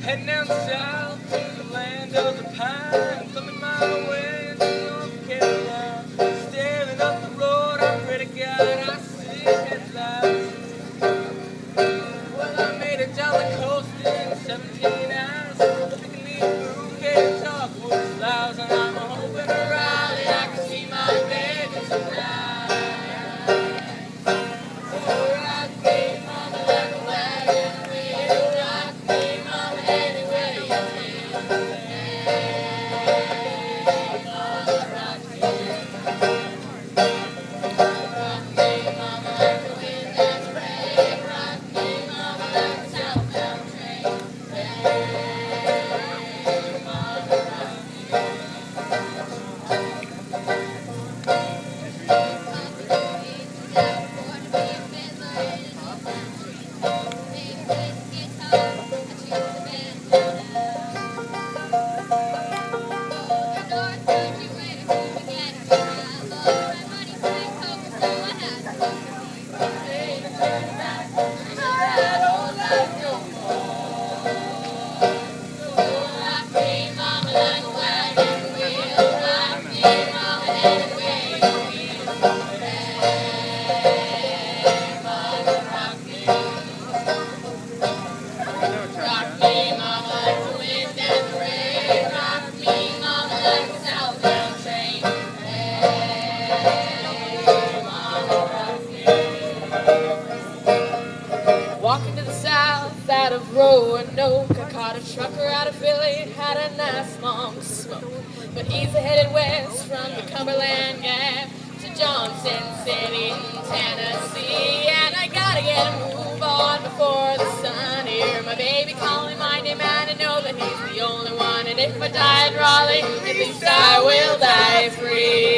Heading down south to the land of the pine, thumbing my way into North Carolina. Staring up the road, I pray to God I see headlights. Well, I made it down the coast in 17 hours. Picking these through talk with flowers, and I'm hoping to Raleigh I can see my baby tonight. Oh, rock me, mama, like a wagon wheel. Rock me, mama, anywhere you feel. Hey, mama, rock me. Rock me, mama, like the wind and the rain. Rock me, mama, like a southbound train. Hey, mama, rock me. Rock me, mama, like the wind and the rain. Rock me, mama, like a southbound train. Hey, mama, rock me. Walking to the south out of Roanoke, I caught a trucker out of Philly, had a nice long smoke. But he's headed west from the Cumberland Gap to Johnson City, Tennessee. And I gotta get a move on before the sun. Hear my baby calling my name, and I know that he's the only one. And if I die in Raleigh, at least I will die free.